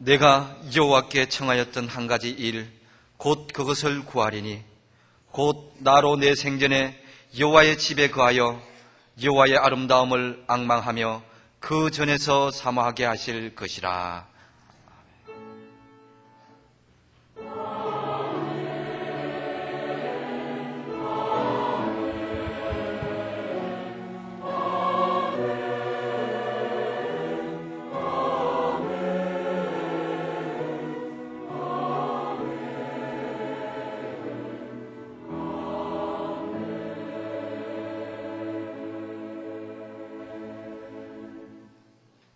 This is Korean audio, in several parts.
내가 여호와께 청하였던 한 가지 일, 곧 그것을 구하리니 곧 나로 내 생전에 여호와의 집에 거하여 여호와의 아름다움을 앙망하며 그 전에서 사모하게 하실 것이라.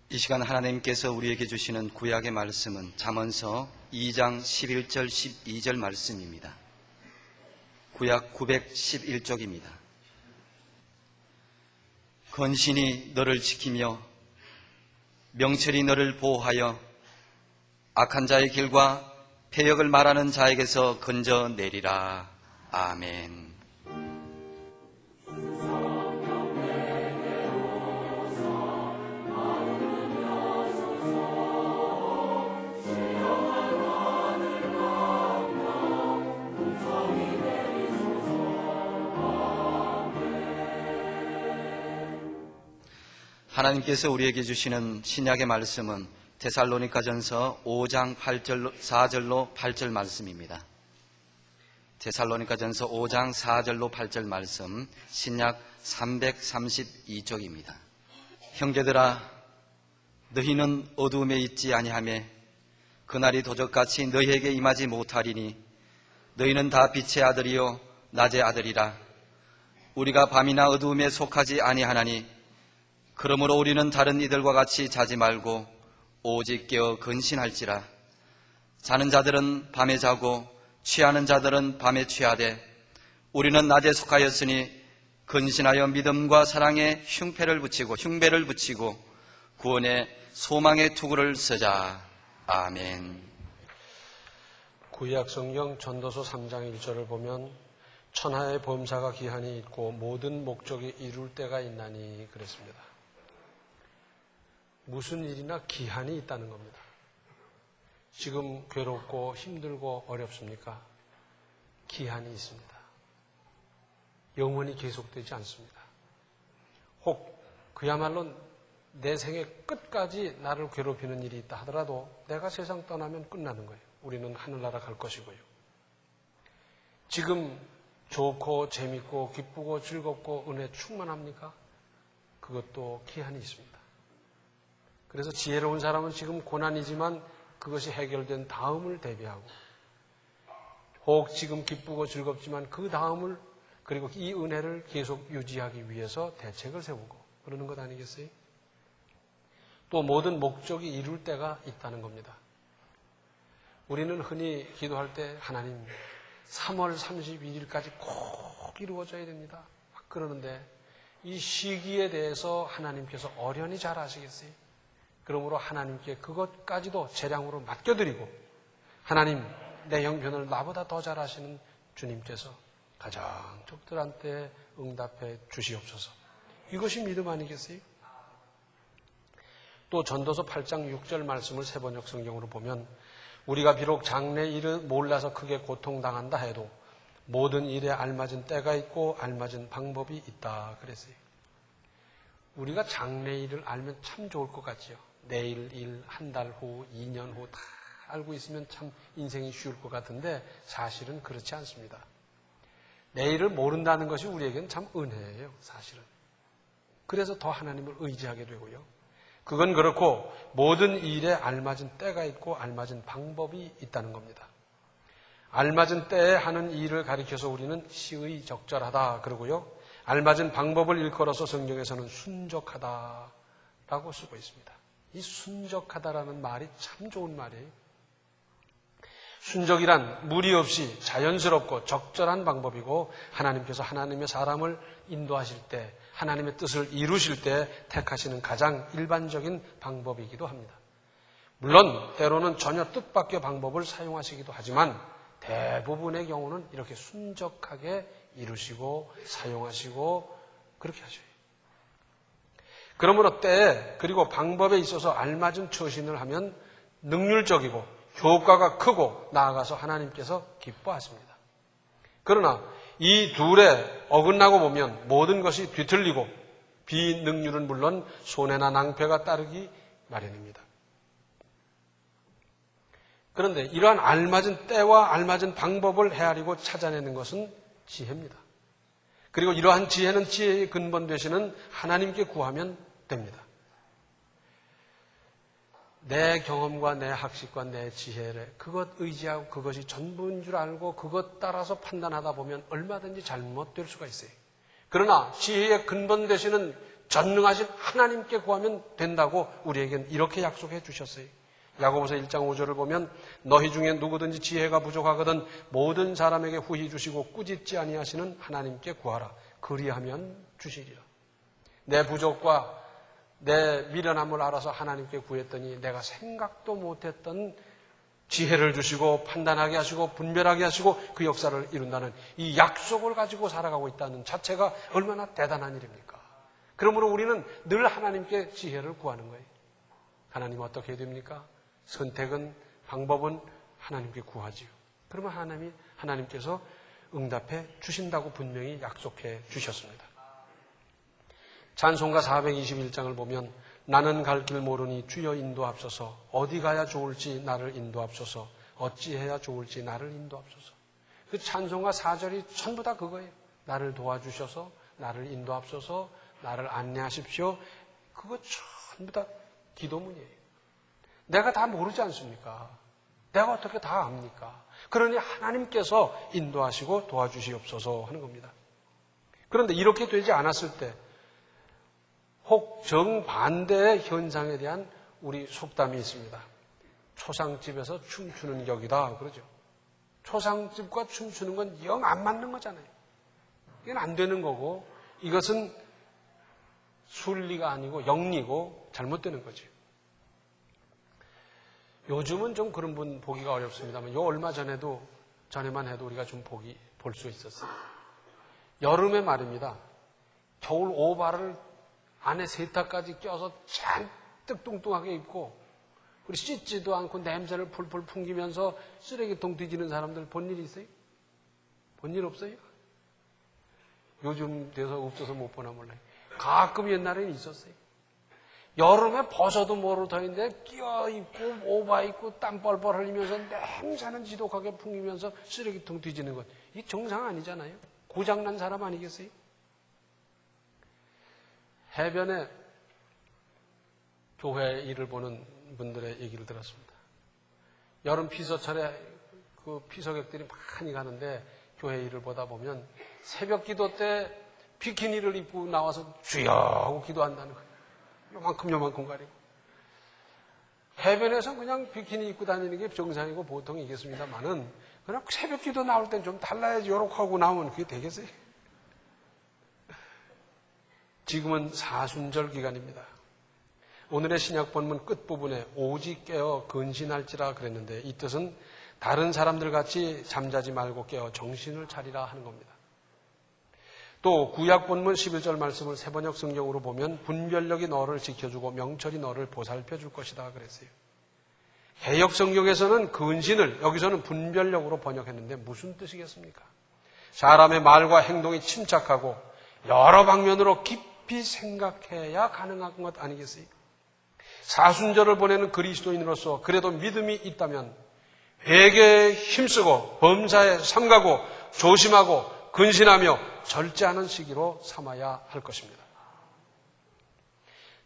이 시간 하나님께서 우리에게 주시는 구약의 말씀은 잠언서 2장 11절 12절 말씀입니다. 구약 911쪽입니다. 건신이 너를 지키며 명철이 너를 보호하여 악한 자의 길과 패역을 말하는 자에게서 건져내리라. 아멘. 하나님께서 우리에게 주시는 신약의 말씀은 데살로니가전서 5장 4절로 8절 말씀입니다. 데살로니가전서 5장 4절로 8절 말씀, 신약 332쪽입니다. 형제들아, 너희는 어두움에 있지 아니하며 그날이 도적같이 너희에게 임하지 못하리니 너희는 다 빛의 아들이요 낮의 아들이라. 우리가 밤이나 어두움에 속하지 아니하나니 그러므로 우리는 다른 이들과 같이 자지 말고 오직 깨어 근신할지라. 자는 자들은 밤에 자고 취하는 자들은 밤에 취하되 우리는 낮에 속하였으니 근신하여 믿음과 사랑에 흉배를 붙이고 구원의 소망의 투구를 쓰자. 아멘. 구약 성경 전도서 3장 1절을 보면 천하의 범사가 기한이 있고 모든 목적이 이룰 때가 있나니 그랬습니다. 무슨 일이나 기한이 있다는 겁니다. 지금 괴롭고 힘들고 어렵습니까? 기한이 있습니다. 영원히 계속되지 않습니다. 혹 그야말로 내 생의 끝까지 나를 괴롭히는 일이 있다 하더라도 내가 세상 떠나면 끝나는 거예요. 우리는 하늘나라 갈 것이고요. 지금 좋고 재밌고 기쁘고 즐겁고 은혜 충만합니까? 그것도 기한이 있습니다. 그래서 지혜로운 사람은 지금 고난이지만 그것이 해결된 다음을 대비하고 혹 지금 기쁘고 즐겁지만 그 다음을 그리고 이 은혜를 계속 유지하기 위해서 대책을 세우고 그러는 것 아니겠어요? 또 모든 목적이 이룰 때가 있다는 겁니다. 우리는 흔히 기도할 때 하나님 3월 31일까지 꼭 이루어져야 됩니다. 막 그러는데 이 시기에 대해서 하나님께서 어련히 잘 아시겠어요? 그러므로 하나님께 그것까지도 재량으로 맡겨드리고 하나님 내 형편을 나보다 더 잘 아시는 주님께서 가장 적절한테 응답해 주시옵소서. 이것이 믿음 아니겠어요? 또 전도서 8장 6절 말씀을 새번역 성경으로 보면 우리가 비록 장래 일을 몰라서 크게 고통당한다 해도 모든 일에 알맞은 때가 있고 알맞은 방법이 있다 그랬어요. 우리가 장래 일을 알면 참 좋을 것 같지요. 내일 일, 한 달 후, 2년 후 다 알고 있으면 참 인생이 쉬울 것 같은데 사실은 그렇지 않습니다. 내일을 모른다는 것이 우리에게는 참 은혜예요, 사실은. 그래서 더 하나님을 의지하게 되고요. 그건 그렇고 모든 일에 알맞은 때가 있고 알맞은 방법이 있다는 겁니다. 알맞은 때에 하는 일을 가리켜서 우리는 시의 적절하다 그러고요. 알맞은 방법을 일컬어서 성경에서는 순적하다라고 쓰고 있습니다. 이 순적하다라는 말이 참 좋은 말이에요. 순적이란 무리 없이 자연스럽고 적절한 방법이고 하나님께서 하나님의 사람을 인도하실 때 하나님의 뜻을 이루실 때 택하시는 가장 일반적인 방법이기도 합니다. 물론 때로는 전혀 뜻밖의 방법을 사용하시기도 하지만 대부분의 경우는 이렇게 순적하게 이루시고 사용하시고 그렇게 하셔요. 그러므로 때에 그리고 방법에 있어서 알맞은 처신을 하면 능률적이고 효과가 크고 나아가서 하나님께서 기뻐하십니다. 그러나 이 둘에 어긋나고 보면 모든 것이 뒤틀리고 비능률은 물론 손해나 낭패가 따르기 마련입니다. 그런데 이러한 알맞은 때와 알맞은 방법을 헤아리고 찾아내는 것은 지혜입니다. 그리고 이러한 지혜는 지혜의 근본 되시는 하나님께 구하면 됩니다. 내 경험과 내 학식과 내 지혜를 그것 의지하고 그것이 전부인 줄 알고 그것 따라서 판단하다 보면 얼마든지 잘못될 수가 있어요. 그러나 지혜의 근본 되시는 전능하신 하나님께 구하면 된다고 우리에겐 이렇게 약속해 주셨어요. 야고보서 1장 5절을 보면 너희 중에 누구든지 지혜가 부족하거든 모든 사람에게 후히 주시고 꾸짖지 아니하시는 하나님께 구하라. 그리하면 주시리라. 내 부족과 내 미련함을 알아서 하나님께 구했더니 내가 생각도 못했던 지혜를 주시고 판단하게 하시고 분별하게 하시고 그 역사를 이룬다는 이 약속을 가지고 살아가고 있다는 자체가 얼마나 대단한 일입니까? 그러므로 우리는 늘 하나님께 지혜를 구하는 거예요. 하나님 어떻게 해야 됩니까? 선택은 방법은 하나님께 구하지요. 그러면 하나님께서 응답해 주신다고 분명히 약속해 주셨습니다. 찬송가 421장을 보면 나는 갈 길 모르니 주여 인도하옵소서 어디 가야 좋을지 나를 인도하옵소서 어찌해야 좋을지 나를 인도하옵소서. 그 찬송가 4절이 전부 다 그거예요. 나를 도와주셔서 나를 인도하옵소서 나를 안내하십시오. 그거 전부 다 기도문이에요. 내가 다 모르지 않습니까? 내가 어떻게 다 압니까? 그러니 하나님께서 인도하시고 도와주시옵소서 하는 겁니다. 그런데 이렇게 되지 않았을 때 혹 정반대의 현상에 대한 우리 속담이 있습니다. 초상집에서 춤추는 격이다 그러죠. 초상집과 춤추는 건 영 안 맞는 거잖아요. 이건 안 되는 거고 이것은 순리가 아니고 영리고 잘못되는 거죠. 요즘은 좀 그런 분 보기가 어렵습니다만 얼마 전에만 해도 우리가 좀 볼 수 있었어요. 여름에 말입니다. 겨울 오바를 안에 세탁까지 껴서 잔뜩 뚱뚱하게 입고 그리고 씻지도 않고 냄새를 풀풀 풍기면서 쓰레기통 뒤지는 사람들 본 일 있어요? 본 일 없어요? 요즘 돼서 없어서 못 보나 몰라요. 가끔 옛날에는 있었어요. 여름에 벗어도 모를 터인데 끼어입고 오바입고 땀 뻘뻘 흘리면서 냄새는 지독하게 풍기면서 쓰레기통 뒤지는 것. 이게 정상 아니잖아요. 고장난 사람 아니겠어요? 해변에 교회 일을 보는 분들의 얘기를 들었습니다. 여름 피서철에 그 피서객들이 많이 가는데 교회 일을 보다 보면 새벽 기도 때 비키니를 입고 나와서 주여 하고 기도한다는 거예요. 요만큼 가리고. 해변에서 그냥 비키니 입고 다니는 게 정상이고 보통이겠습니다만은 그냥 새벽 기도 나올 땐 좀 달라야지 요렇게 하고 나오면 그게 되겠어요? 지금은 사순절 기간입니다. 오늘의 신약 본문 끝부분에 오직 깨어 근신할지라 그랬는데 이 뜻은 다른 사람들 같이 잠자지 말고 깨어 정신을 차리라 하는 겁니다. 또 구약 본문 11절 말씀을 새번역 성경으로 보면 분별력이 너를 지켜주고 명철이 너를 보살펴줄 것이다 그랬어요. 개역 성경에서는 근신을 여기서는 분별력으로 번역했는데 무슨 뜻이겠습니까? 사람의 말과 행동이 침착하고 여러 방면으로 깊이 생각해야 가능한 것 아니겠어요? 사순절을 보내는 그리스도인으로서 그래도 믿음이 있다면 회개에 힘쓰고 범사에 삼가고 조심하고 근신하며 절제하는 시기로 삼아야 할 것입니다.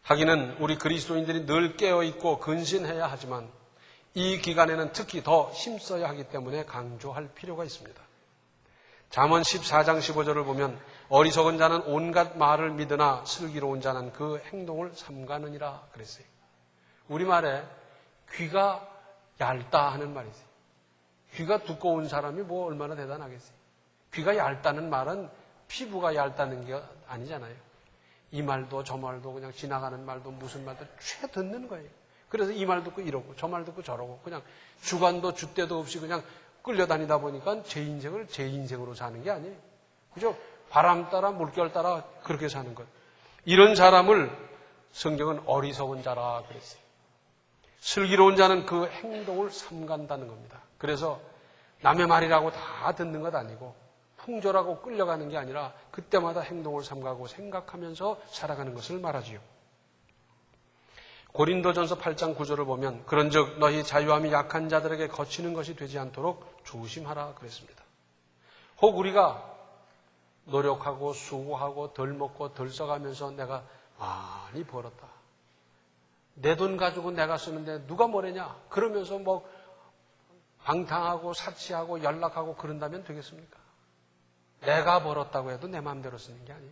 하기는 우리 그리스도인들이 늘 깨어있고 근신해야 하지만 이 기간에는 특히 더 힘써야 하기 때문에 강조할 필요가 있습니다. 잠언 14장 15절을 보면 어리석은 자는 온갖 말을 믿으나 슬기로운 자는 그 행동을 삼가느니라 그랬어요. 우리말에 귀가 얇다 하는 말이 있어요. 귀가 두꺼운 사람이 뭐 얼마나 대단하겠어요. 귀가 얇다는 말은 피부가 얇다는 게 아니잖아요. 이 말도 저 말도 그냥 지나가는 말도 무슨 말도 최 듣는 거예요. 그래서 이 말 듣고 이러고 저 말 듣고 저러고 그냥 주관도 줏대도 없이 그냥 끌려다니다 보니까 제 인생을 제 인생으로 사는 게 아니에요. 그죠? 바람 따라 물결 따라 그렇게 사는 것. 이런 사람을 성경은 어리석은 자라 그랬어요. 슬기로운 자는 그 행동을 삼간다는 겁니다. 그래서 남의 말이라고 다 듣는 것 아니고 풍조라고 끌려가는 게 아니라 그때마다 행동을 삼가고 생각하면서 살아가는 것을 말하지요. 고린도전서 8장 9절을 보면 그런즉 너희 자유함이 약한 자들에게 거치는 것이 되지 않도록 조심하라 그랬습니다. 혹 우리가 노력하고 수고하고 덜 먹고 덜 써가면서 내가 많이 벌었다. 내 돈 가지고 내가 쓰는데 누가 뭐래냐? 그러면서 뭐 방탕하고 사치하고 연락하고 그런다면 되겠습니까? 내가 벌었다고 해도 내 마음대로 쓰는 게 아니에요.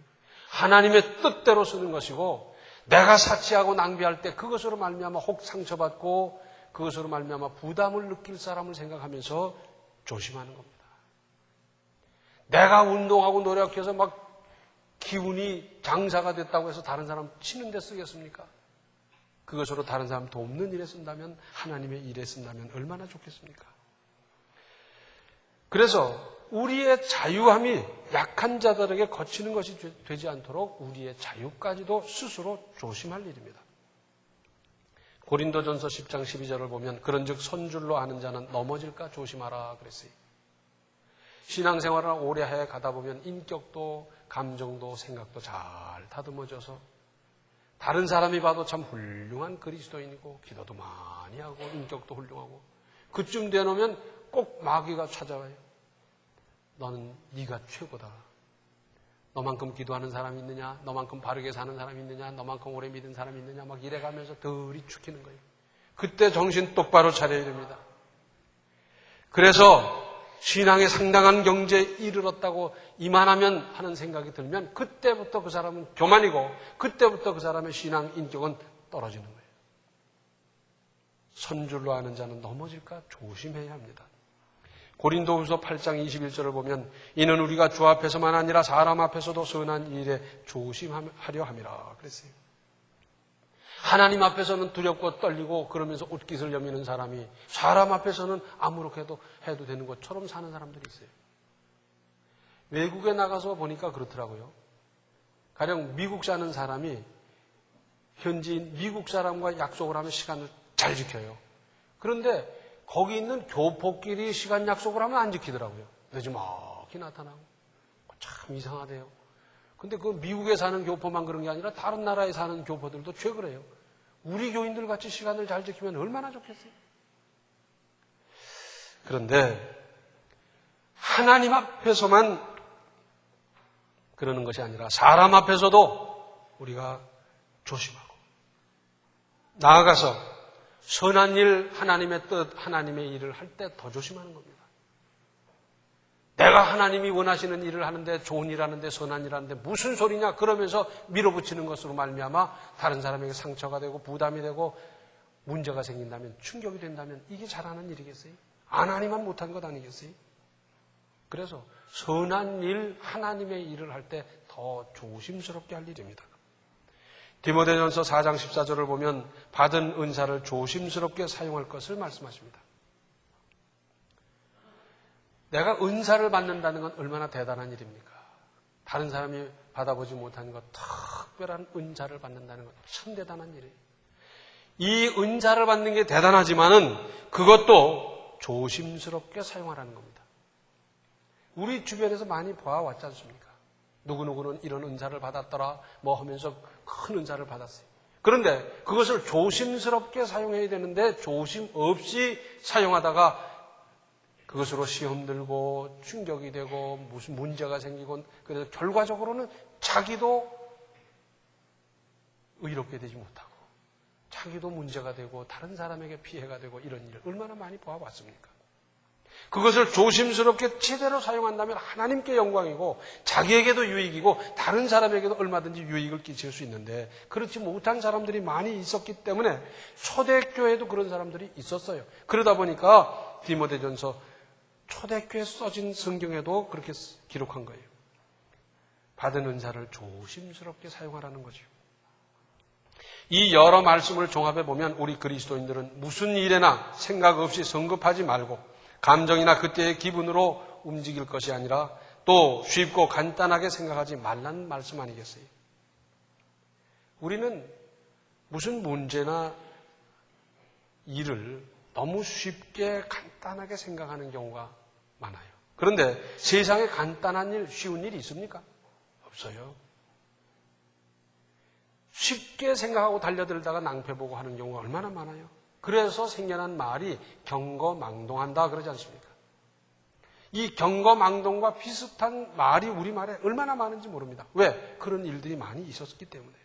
하나님의 뜻대로 쓰는 것이고 내가 사치하고 낭비할 때 그것으로 말미암아 혹 상처받고 그것으로 말미암아 부담을 느낄 사람을 생각하면서 조심하는 겁니다. 내가 운동하고 노력해서 막 기운이 장사가 됐다고 해서 다른 사람 치는 데 쓰겠습니까? 그것으로 다른 사람 돕는 일에 쓴다면, 하나님의 일에 쓴다면 얼마나 좋겠습니까? 그래서 우리의 자유함이 약한 자들에게 거치는 것이 되지 않도록 우리의 자유까지도 스스로 조심할 일입니다. 고린도전서 10장 12절을 보면 그런즉 선줄로 아는 자는 넘어질까 조심하라 그랬어요. 신앙생활을 오래 해 가다 보면 인격도 감정도 생각도 잘 다듬어져서 다른 사람이 봐도 참 훌륭한 그리스도인이고 기도도 많이 하고 인격도 훌륭하고 그쯤 되놓으면 꼭 마귀가 찾아와요. 너는 네가 최고다. 너만큼 기도하는 사람이 있느냐? 너만큼 바르게 사는 사람이 있느냐? 너만큼 오래 믿은 사람이 있느냐? 막 이래가면서 덜이 축히는 거예요. 그때 정신 똑바로 차려야 됩니다. 그래서 신앙에 상당한 경제에 이르렀다고 이만하면 하는 생각이 들면 그때부터 그 사람은 교만이고 그때부터 그 사람의 신앙 인격은 떨어지는 거예요. 선줄로 아는 자는 넘어질까 조심해야 합니다. 고린도후서 8장 21절을 보면 이는 우리가 주 앞에서만 아니라 사람 앞에서도 선한 일에 조심하려 함이라 그랬어요. 하나님 앞에서는 두렵고 떨리고 그러면서 옷깃을 여미는 사람이 사람 앞에서는 아무렇게 해도 되는 것처럼 사는 사람들이 있어요. 외국에 나가서 보니까 그렇더라고요. 가령 미국 사는 사람이 현지인 미국 사람과 약속을 하면 시간을 잘 지켜요. 그런데 거기 있는 교포끼리 시간 약속을 하면 안 지키더라고요. 늦지막히 나타나고. 참 이상하대요. 근데 그 미국에 사는 교포만 그런 게 아니라 다른 나라에 사는 교포들도 죄 그래요. 우리 교인들 같이 시간을 잘 지키면 얼마나 좋겠어요. 그런데 하나님 앞에서만 그러는 것이 아니라 사람 앞에서도 우리가 조심하고 나아가서 선한 일, 하나님의 뜻, 하나님의 일을 할 때 더 조심하는 겁니다. 내가 하나님이 원하시는 일을 하는데 좋은 일 하는데 선한 일 하는데 무슨 소리냐 그러면서 밀어붙이는 것으로 말미암아 다른 사람에게 상처가 되고 부담이 되고 문제가 생긴다면 충격이 된다면 이게 잘하는 일이겠어요? 하나님만 못한 것 아니겠어요? 그래서 선한 일, 하나님의 일을 할 때 더 조심스럽게 할 일입니다. 디모데전서 4장 14절을 보면 받은 은사를 조심스럽게 사용할 것을 말씀하십니다. 내가 은사를 받는다는 건 얼마나 대단한 일입니까? 다른 사람이 받아보지 못한 것, 특별한 은사를 받는다는 것 참 대단한 일이에요. 이 은사를 받는 게 대단하지만은 그것도 조심스럽게 사용하라는 겁니다. 우리 주변에서 많이 보아왔지 않습니까? 누구누구는 이런 은사를 받았더라 뭐 하면서 큰 은사를 받았어요. 그런데 그것을 조심스럽게 사용해야 되는데 조심 없이 사용하다가 그것으로 시험 들고 충격이 되고 무슨 문제가 생기고 그래서 결과적으로는 자기도 의롭게 되지 못하고 자기도 문제가 되고 다른 사람에게 피해가 되고 이런 일을 얼마나 많이 보아봤습니까? 그것을 조심스럽게 제대로 사용한다면 하나님께 영광이고 자기에게도 유익이고 다른 사람에게도 얼마든지 유익을 끼칠 수 있는데 그렇지 못한 사람들이 많이 있었기 때문에 초대교회에도 그런 사람들이 있었어요. 그러다 보니까 디모데전서 초대교회에 써진 성경에도 그렇게 기록한 거예요. 받은 은사를 조심스럽게 사용하라는 거죠. 이 여러 말씀을 종합해 보면 우리 그리스도인들은 무슨 일에나 생각 없이 성급하지 말고 감정이나 그때의 기분으로 움직일 것이 아니라 또 쉽고 간단하게 생각하지 말라는 말씀 아니겠어요? 우리는 무슨 문제나 일을 너무 쉽게 간단하게 생각하는 경우가 많아요. 그런데 세상에 간단한 일, 쉬운 일이 있습니까? 없어요. 쉽게 생각하고 달려들다가 낭패보고 하는 경우가 얼마나 많아요. 그래서 생겨난 말이 경거망동한다 그러지 않습니까? 이 경거망동과 비슷한 말이 우리말에 얼마나 많은지 모릅니다. 왜? 그런 일들이 많이 있었기 때문에.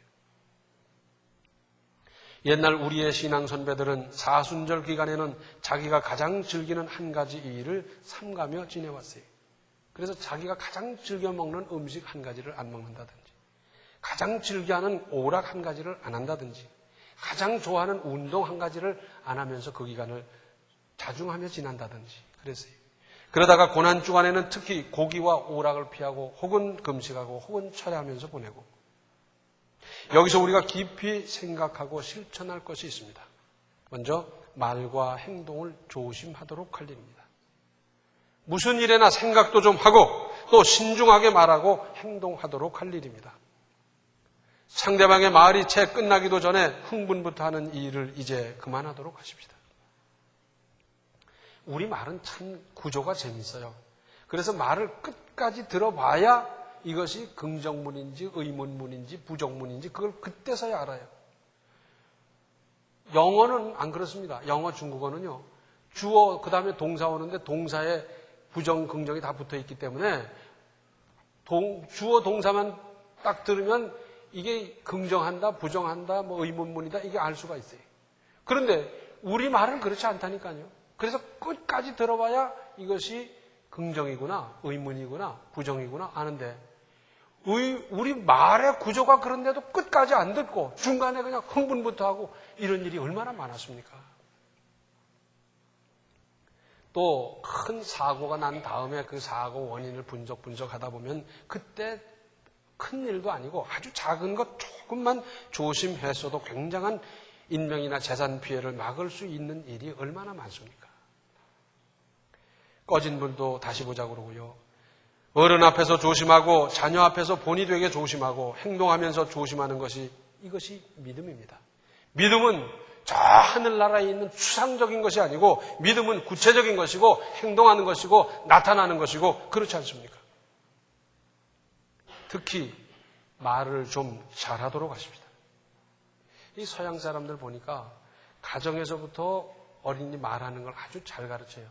옛날 우리의 신앙 선배들은 사순절 기간에는 자기가 가장 즐기는 한 가지 일을 삼가며 지내왔어요. 그래서 자기가 가장 즐겨 먹는 음식 한 가지를 안 먹는다든지, 가장 즐겨하는 오락 한 가지를 안 한다든지, 가장 좋아하는 운동 한 가지를 안 하면서 그 기간을 자중하며 지난다든지 그랬어요. 그러다가 고난주간에는 특히 고기와 오락을 피하고 혹은 금식하고 혹은 철회하면서 보내고, 여기서 우리가 깊이 생각하고 실천할 것이 있습니다. 먼저 말과 행동을 조심하도록 할 일입니다. 무슨 일에나 생각도 좀 하고 또 신중하게 말하고 행동하도록 할 일입니다. 상대방의 말이 채 끝나기도 전에 흥분부터 하는 일을 이제 그만하도록 하십시다. 우리 말은 참 구조가 재밌어요. 그래서 말을 끝까지 들어봐야 이것이 긍정문인지 의문문인지 부정문인지 그걸 그때서야 알아요. 영어는 안 그렇습니다. 영어, 중국어는요. 주어, 그 다음에 동사 오는데 동사에 부정, 긍정이 다 붙어 있기 때문에 주어, 동사만 딱 들으면 이게 긍정한다, 부정한다, 뭐 의문문이다 이게 알 수가 있어요. 그런데 우리 말은 그렇지 않다니까요. 그래서 끝까지 들어봐야 이것이 긍정이구나, 의문이구나, 부정이구나 아는데 우리 말의 구조가 그런데도 끝까지 안 듣고 중간에 그냥 흥분부터 하고 이런 일이 얼마나 많았습니까? 또 큰 사고가 난 다음에 그 사고 원인을 분석하다 보면 그때 큰 일도 아니고 아주 작은 것 조금만 조심했어도 굉장한 인명이나 재산 피해를 막을 수 있는 일이 얼마나 많습니까? 꺼진 불도 다시 보자 그러고요. 어른 앞에서 조심하고 자녀 앞에서 본이 되게 조심하고 행동하면서 조심하는 이것이 믿음입니다. 믿음은 저 하늘나라에 있는 추상적인 것이 아니고 믿음은 구체적인 것이고 행동하는 것이고 나타나는 것이고 그렇지 않습니까? 특히 말을 좀 잘하도록 하십시다. 이 서양 사람들 보니까 가정에서부터 어린이 말하는 걸 아주 잘 가르쳐요.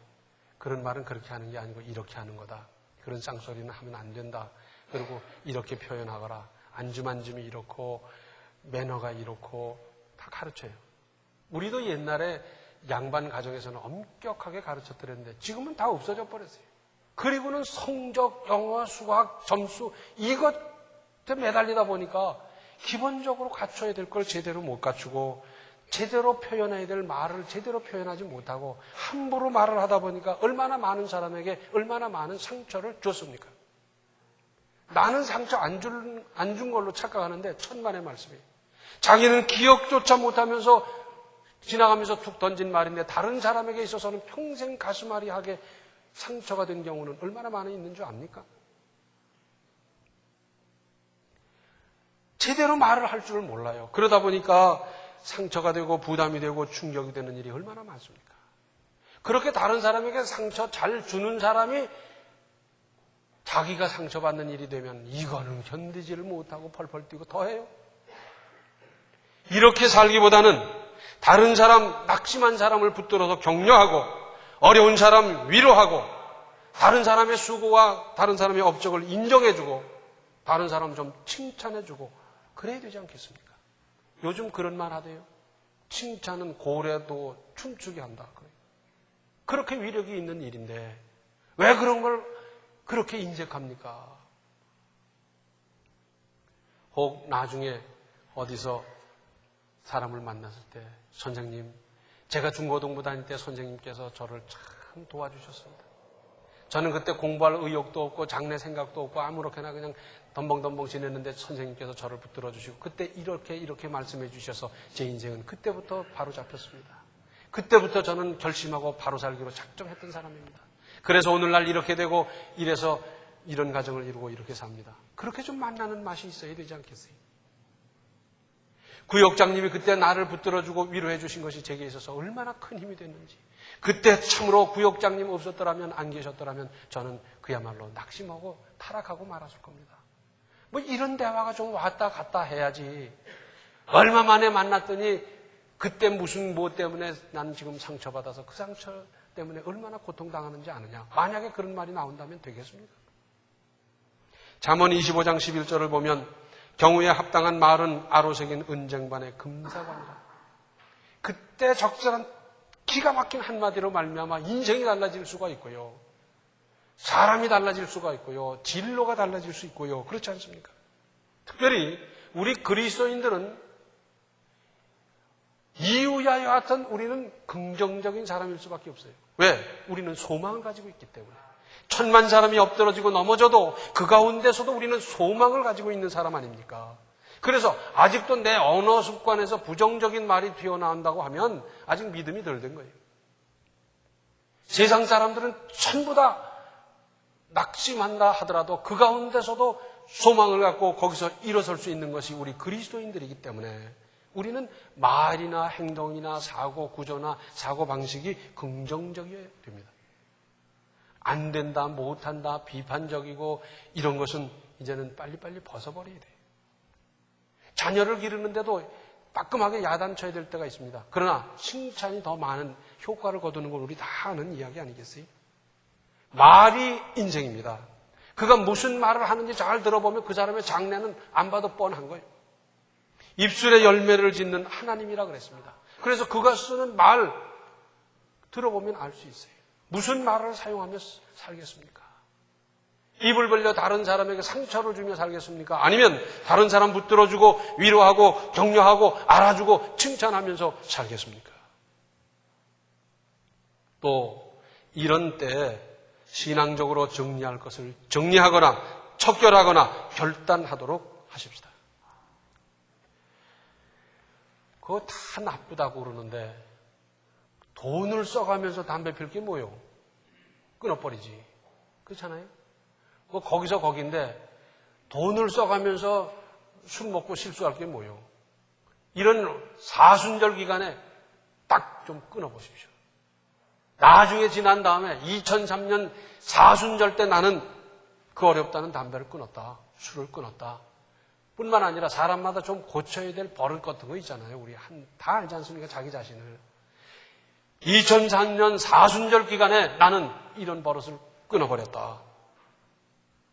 그런 말은 그렇게 하는 게 아니고 이렇게 하는 거다. 그런 쌍소리는 하면 안 된다. 그리고 이렇게 표현하거라. 안주만줌이 이렇고 매너가 이렇고 다 가르쳐요. 우리도 옛날에 양반 가정에서는 엄격하게 가르쳤더랬는데 지금은 다 없어져 버렸어요. 그리고는 성적, 영어, 수학, 점수 이것에 매달리다 보니까 기본적으로 갖춰야 될 걸 제대로 못 갖추고 제대로 표현해야 될 말을 제대로 표현하지 못하고 함부로 말을 하다 보니까 얼마나 많은 사람에게 얼마나 많은 상처를 줬습니까? 나는 상처 안 준 걸로 착각하는데 천만의 말씀이에요. 자기는 기억조차 못하면서 지나가면서 툭 던진 말인데 다른 사람에게 있어서는 평생 가슴앓이하게 상처가 된 경우는 얼마나 많이 있는 줄 압니까? 제대로 말을 할 줄을 몰라요. 그러다 보니까 상처가 되고 부담이 되고 충격이 되는 일이 얼마나 많습니까? 그렇게 다른 사람에게 상처 잘 주는 사람이 자기가 상처받는 일이 되면 이거는 견디지를 못하고 펄펄 뛰고 더해요. 이렇게 살기보다는 다른 사람, 낙심한 사람을 붙들어서 격려하고 어려운 사람 위로하고 다른 사람의 수고와 다른 사람의 업적을 인정해주고 다른 사람 좀 칭찬해주고 그래야 되지 않겠습니까? 요즘 그런 말 하대요. 칭찬은 고래도 춤추게 한다. 그렇게 위력이 있는 일인데 왜 그런 걸 그렇게 인색합니까? 혹 나중에 어디서 사람을 만났을 때 선생님, 제가 중고등부 다닐 때 선생님께서 저를 참 도와주셨습니다. 저는 그때 공부할 의욕도 없고 장래 생각도 없고 아무렇게나 그냥 덤벙덤벙 지냈는데 선생님께서 저를 붙들어 주시고 그때 이렇게 말씀해 주셔서 제 인생은 그때부터 바로 잡혔습니다. 그때부터 저는 결심하고 바로 살기로 작정했던 사람입니다. 그래서 오늘날 이렇게 되고 이래서 이런 가정을 이루고 이렇게 삽니다. 그렇게 좀 만나는 맛이 있어야 되지 않겠어요? 구역장님이 그때 나를 붙들어주고 위로해 주신 것이 제게 있어서 얼마나 큰 힘이 됐는지, 그때 참으로 구역장님 없었더라면, 안 계셨더라면 저는 그야말로 낙심하고 타락하고 말았을 겁니다. 뭐 이런 대화가 좀 왔다 갔다 해야지. 얼마 만에 만났더니 그때 무슨 뭐 때문에 나는 지금 상처받아서 그 상처 때문에 얼마나 고통당하는지 아느냐. 만약에 그런 말이 나온다면 되겠습니까? 잠언 25장 11절을 보면 경우에 합당한 말은 아로새긴 은쟁반의 금사관이라. 그때 적절한 기가 막힌 한마디로 말미암아 인생이 달라질 수가 있고요. 사람이 달라질 수가 있고요. 진로가 달라질 수 있고요. 그렇지 않습니까? 특별히 우리 그리스도인들은 이유야 여하튼 우리는 긍정적인 사람일 수밖에 없어요. 왜? 우리는 소망을 가지고 있기 때문에. 천만 사람이 엎드러지고 넘어져도 그 가운데서도 우리는 소망을 가지고 있는 사람 아닙니까? 그래서 아직도 내 언어 습관에서 부정적인 말이 튀어나온다고 하면 아직 믿음이 덜 된 거예요. 세상 사람들은 전부 다 낙심한다 하더라도 그 가운데서도 소망을 갖고 거기서 일어설 수 있는 것이 우리 그리스도인들이기 때문에 우리는 말이나 행동이나 사고 구조나 사고 방식이 긍정적이어야 됩니다. 안 된다, 못한다, 비판적이고 이런 것은 이제는 빨리빨리 벗어버려야 돼요. 자녀를 기르는데도 따끔하게 야단쳐야 될 때가 있습니다. 그러나 칭찬이 더 많은 효과를 거두는 건 우리 다 아는 이야기 아니겠어요? 말이 인생입니다. 그가 무슨 말을 하는지 잘 들어보면 그 사람의 장래는 안 봐도 뻔한 거예요. 입술에 열매를 짓는 하나님이라 그랬습니다. 그래서 그가 쓰는 말 들어보면 알 수 있어요. 무슨 말을 사용하며 살겠습니까? 입을 벌려 다른 사람에게 상처를 주며 살겠습니까? 아니면 다른 사람 붙들어주고 위로하고 격려하고 알아주고 칭찬하면서 살겠습니까? 또 이런 때 신앙적으로 정리할 것을 정리하거나 척결하거나 결단하도록 하십시다. 그거 다 나쁘다고 그러는데 돈을 써가면서 담배 필 게 뭐요? 끊어버리지. 그렇잖아요? 뭐 거기서 거긴데 돈을 써가면서 술 먹고 실수할 게 뭐요? 이런 사순절 기간에 딱 좀 끊어보십시오. 나중에 지난 다음에 2003년 사순절 때 나는 그 어렵다는 담배를 끊었다. 술을 끊었다. 뿐만 아니라 사람마다 좀 고쳐야 될 버릇 같은 거 있잖아요. 우리 다 알지 않습니까? 자기 자신을. 2003년 사순절 기간에 나는 이런 버릇을 끊어버렸다.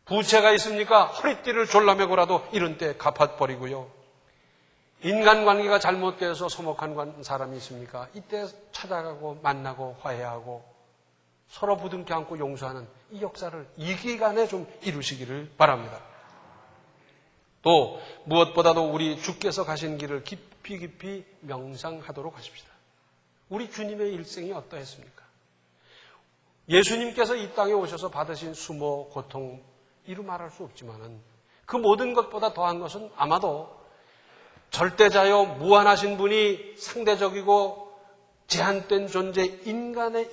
부채가 있습니까? 허리띠를 졸라매고라도 이런 때 갚아버리고요. 인간관계가 잘못되어서 서먹한 사람이 있습니까? 이때 찾아가고 만나고 화해하고 서로 부둥켜 안고 용서하는 이 역사를 이 기간에 좀 이루시기를 바랍니다. 또 무엇보다도 우리 주께서 가신 길을 깊이 깊이 명상하도록 하십시다. 우리 주님의 일생이 어떠했습니까? 예수님께서 이 땅에 오셔서 받으신 수모, 고통 이루 말할 수 없지만은 그 모든 것보다 더한 것은 아마도 절대자요 무한하신 분이 상대적이고 제한된 존재 인간의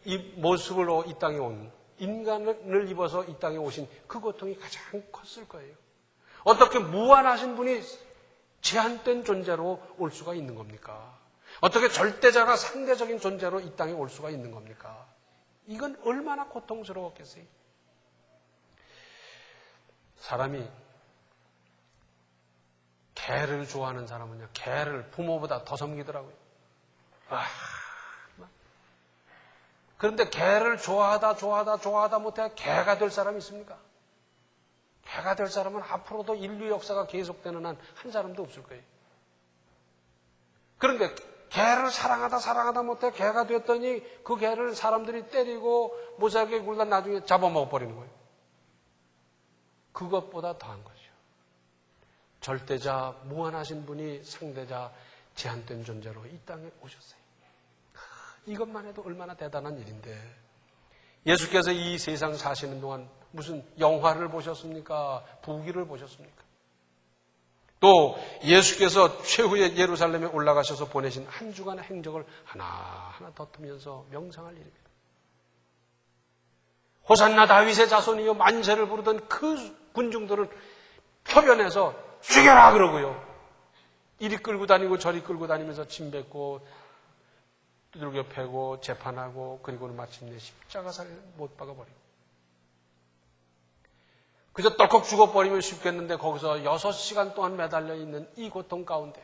이 모습으로 이 땅에 온 인간을 입어서 이 땅에 오신 그 고통이 가장 컸을 거예요. 어떻게 무한하신 분이 제한된 존재로 올 수가 있는 겁니까? 어떻게 절대자가 상대적인 존재로 이 땅에 올 수가 있는 겁니까? 이건 얼마나 고통스러웠겠어요? 사람이 개를 좋아하는 사람은요, 개를 부모보다 더 섬기더라고요. 그런데 개를 좋아하다 못해 개가 될 사람이 있습니까? 개가 될 사람은 앞으로도 인류 역사가 계속되는 한 사람도 없을 거예요. 그런데 개를 사랑하다 못해 개가 됐더니 그 개를 사람들이 때리고 무사하게 굴다 나중에 잡아먹어버리는 거예요. 그것보다 더한 거죠. 절대자, 무한하신 분이 상대자, 제한된 존재로 이 땅에 오셨어요. 이것만 해도 얼마나 대단한 일인데 예수께서 이 세상 사시는 동안 무슨 영화를 보셨습니까? 부귀를 보셨습니까? 또 예수께서 최후의 예루살렘에 올라가셔서 보내신 한 주간의 행적을 하나하나 덧으면서 명상할 일입니다. 호산나 다윗의 자손이여 만세를 부르던 그 군중들을 표변해서 죽여라 그러고요. 이리 끌고 다니고 저리 끌고 다니면서 침 뱉고 두들겨 패고 재판하고 그리고는 마침내 십자가살에 못 박아버리고 그저 떨컥 죽어버리면 쉽겠는데 거기서 6시간 동안 매달려 있는 이 고통 가운데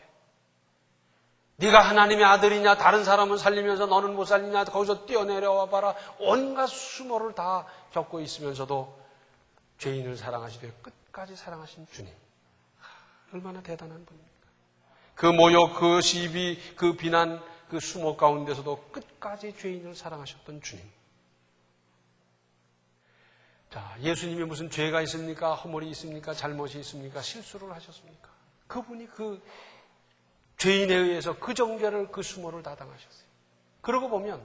네가 하나님의 아들이냐 다른 사람은 살리면서 너는 못 살리냐 거기서 뛰어내려와 봐라 온갖 수모를 다 겪고 있으면서도 죄인을 사랑하시되 끝까지 사랑하신 주님 얼마나 대단한 분입니까? 그 모욕, 그 시비, 그 비난, 그 수모 가운데서도 끝까지 죄인을 사랑하셨던 주님. 자, 예수님이 무슨 죄가 있습니까? 허물이 있습니까? 잘못이 있습니까? 실수를 하셨습니까? 그분이 그 죄인에 의해서 그 정죄를, 그 수모를 다 당하셨어요. 그러고 보면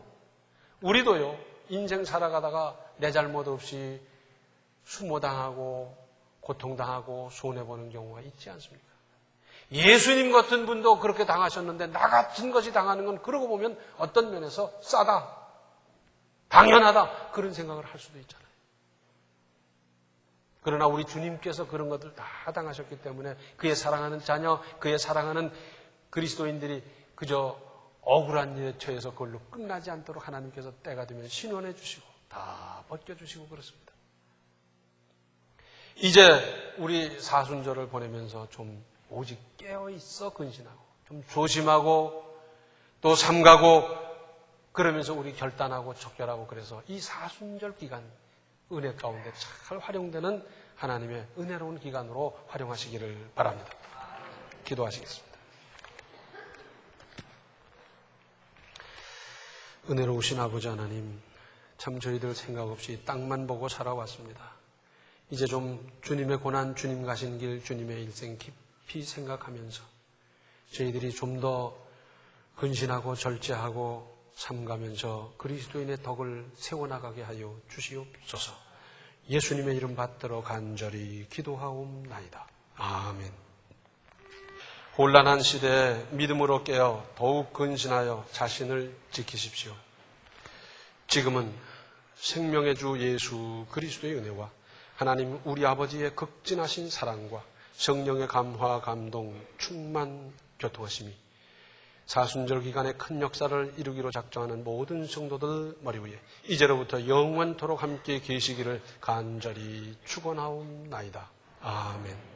우리도요, 인생 살아가다가 내 잘못 없이 수모당하고 고통당하고 손해보는 경우가 있지 않습니까? 예수님 같은 분도 그렇게 당하셨는데 나 같은 것이 당하는 건 그러고 보면 어떤 면에서 싸다, 당연하다 그런 생각을 할 수도 있잖아요. 그러나 우리 주님께서 그런 것들 다 당하셨기 때문에 그의 사랑하는 자녀, 그의 사랑하는 그리스도인들이 그저 억울한 일에 처해서 그걸로 끝나지 않도록 하나님께서 때가 되면 신원해 주시고 다 벗겨주시고 그렇습니다. 이제 우리 사순절을 보내면서 좀 오직 깨어있어 근신하고 좀 조심하고 또 삼가고 그러면서 우리 결단하고 척결하고 그래서 이 사순절 기간 은혜 가운데 잘 활용되는 하나님의 은혜로운 기간으로 활용하시기를 바랍니다. 기도하시겠습니다. 은혜로우신 아버지 하나님, 참 저희들 생각 없이 땅만 보고 살아왔습니다. 이제 좀 주님의 고난, 주님 가신 길, 주님의 일생 깊이 생각하면서 저희들이 좀 더 근신하고 절제하고 삼가면서 그리스도인의 덕을 세워나가게 하여 주시옵소서. 예수님의 이름 받들어 간절히 기도하옵나이다. 아멘. 혼란한 시대에 믿음으로 깨어 더욱 근신하여 자신을 지키십시오. 지금은 생명의 주 예수 그리스도의 은혜와 하나님 우리 아버지의 극진하신 사랑과 성령의 감화, 감동, 충만, 교통하심이 사순절 기간에 큰 역사를 이루기로 작정하는 모든 성도들 머리 위에 이제로부터 영원토록 함께 계시기를 간절히 축원하옵나이다. 아멘.